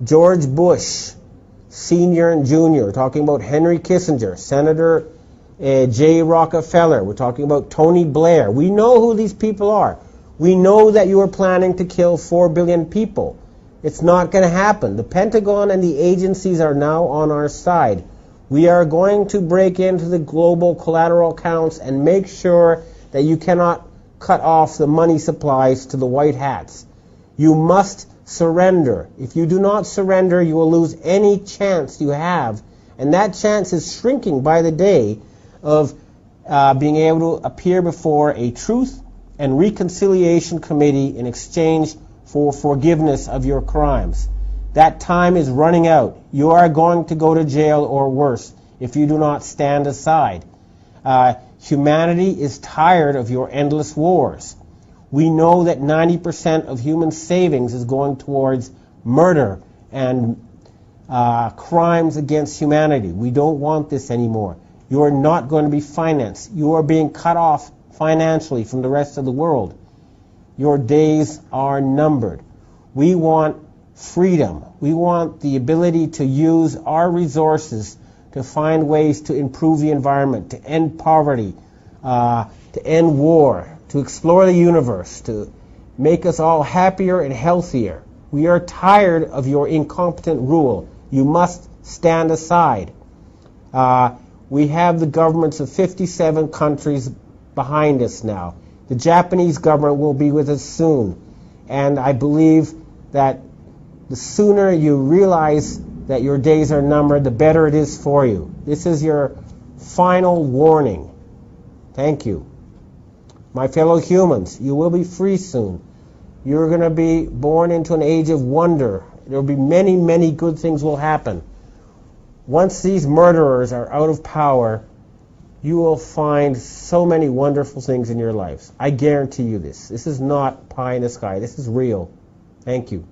George Bush, Sr. and Jr. We're talking about Henry Kissinger, Senator J. Rockefeller. We're talking about Tony Blair. We know who these people are. We know that you are planning to kill 4 billion people. It's not going to happen. The Pentagon and the agencies are now on our side. We are going to break into the global collateral accounts and make sure that you cannot cut off the money supplies to the white hats. You must surrender. If you do not surrender, you will lose any chance you have. And that chance is shrinking by the day of being able to appear before a Truth and Reconciliation Committee in exchange for forgiveness of your crimes. That time is running out. You are going to go to jail or worse if you do not stand aside. Humanity is tired of your endless wars. We know that 90% of human savings is going towards murder and crimes against humanity. We don't want this anymore. You are not going to be financed. You are being cut off financially from the rest of the world. Your days are numbered. We want freedom. We want the ability to use our resources to find ways to improve the environment, to end poverty, to end war, to explore the universe, to make us all happier and healthier. We are tired of your incompetent rule. You must stand aside. We have the governments of 57 countries behind us now. The Japanese government will be with us soon. And I believe that the sooner you realize that your days are numbered, the better it is for you. This is your final warning. Thank you. My fellow humans, you will be free soon. You're going to be born into an age of wonder. There will be many, many good things will happen. Once these murderers are out of power, you will find so many wonderful things in your lives. I guarantee you this. This is not pie in the sky. This is real. Thank you.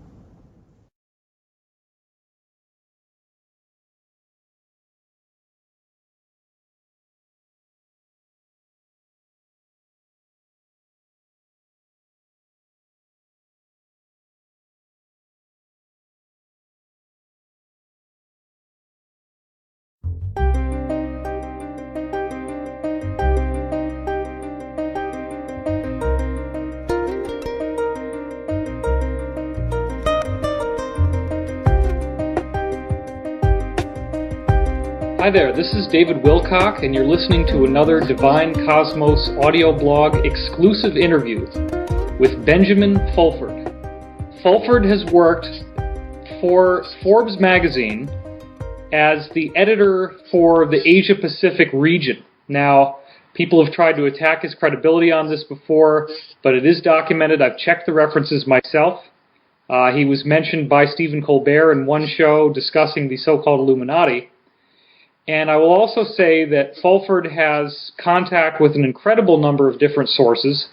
Hi there, this is David Wilcock, and you're listening to another Divine Cosmos audio blog exclusive interview with Benjamin Fulford. Fulford has worked for Forbes magazine as the editor for the Asia Pacific region. Now, people have tried to attack his credibility on this before, but it is documented. I've checked the references myself. He was mentioned by Stephen Colbert in one show discussing the so-called Illuminati. And I will also say that Fulford has contact with an incredible number of different sources.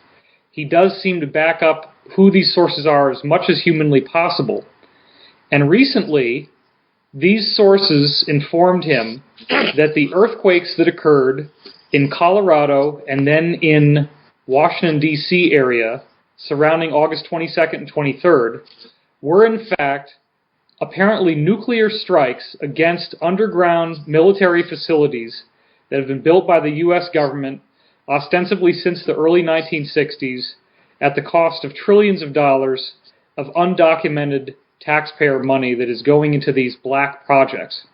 He does seem to back up who these sources are as much as humanly possible. And recently, these sources informed him that the earthquakes that occurred in Colorado and then in Washington, D.C. area surrounding August 22nd and 23rd were in fact apparently nuclear strikes against underground military facilities that have been built by the U.S. government ostensibly since the early 1960s at the cost of trillions of dollars of undocumented taxpayer money that is going into these black projects.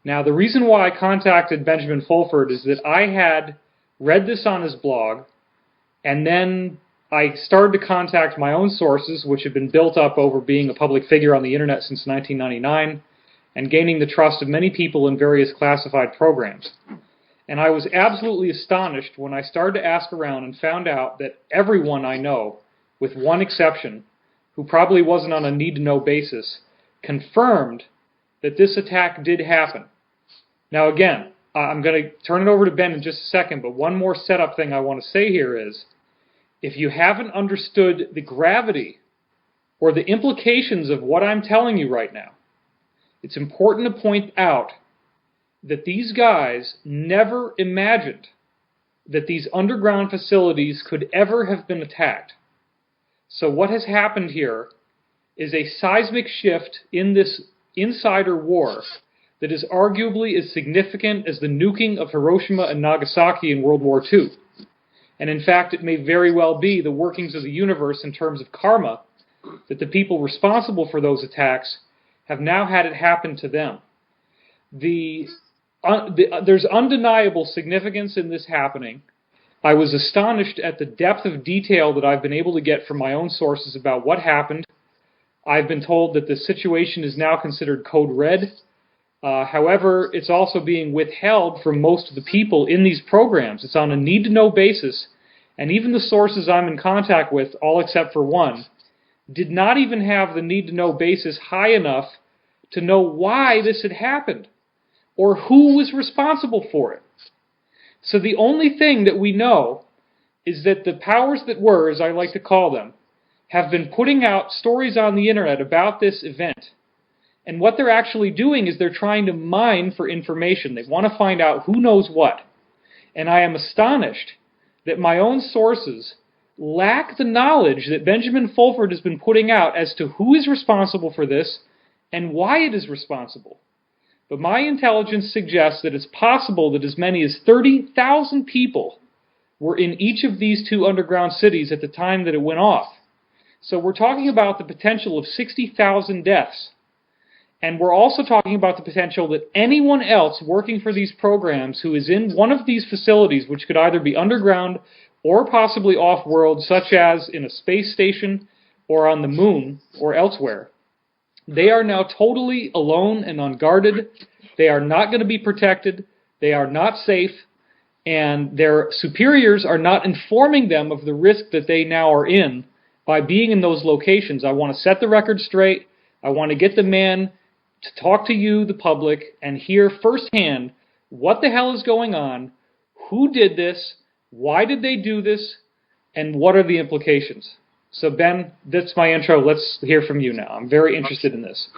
Now, the reason why I contacted Benjamin Fulford is that I had read this on his blog, and then I started to contact my own sources, which have been built up over being a public figure on the internet since 1999 and gaining the trust of many people in various classified programs. And I was absolutely astonished when I started to ask around and found out that everyone I know, with one exception, who probably wasn't on a need-to-know basis, confirmed that this attack did happen. Now again, I'm going to turn it over to Ben in just a second, but one more setup thing I want to say here is, if you haven't understood the gravity or the implications of what I'm telling you right now, it's important to point out that these guys never imagined that these underground facilities could ever have been attacked. So what has happened here is a seismic shift in this insider war that is arguably as significant as the nuking of Hiroshima and Nagasaki in World War II. And in fact, it may very well be the workings of the universe in terms of karma that the people responsible for those attacks have now had it happen to them. There's undeniable significance in this happening. I was astonished at the depth of detail that I've been able to get from my own sources about what happened. I've been told that the situation is now considered code red. However, it's also being withheld from most of the people in these programs. It's on a need-to-know basis, and even the sources I'm in contact with, all except for one, did not even have the need-to-know basis high enough to know why this had happened, or who was responsible for it. So the only thing that we know is that the powers that were, as I like to call them, have been putting out stories on the internet about this event. And what they're actually doing is they're trying to mine for information. They want to find out who knows what. And I am astonished that my own sources lack the knowledge that Benjamin Fulford has been putting out as to who is responsible for this and why it is responsible. But my intelligence suggests that it's possible that as many as 30,000 people were in each of these two underground cities at the time that it went off. So we're talking about the potential of 60,000 deaths. And we're also talking about the potential that anyone else working for these programs who is in one of these facilities, which could either be underground or possibly off-world, such as in a space station or on the moon or elsewhere, they are now totally alone and unguarded. They are not going to be protected. They are not safe. And their superiors are not informing them of the risk that they now are in by being in those locations. I want to set the record straight. I want to get the man to talk to you, the public, and hear firsthand what the hell is going on, who did this, why did they do this, and what are the implications. So Ben, that's my intro. Let's hear from you now. I'm very interested in this.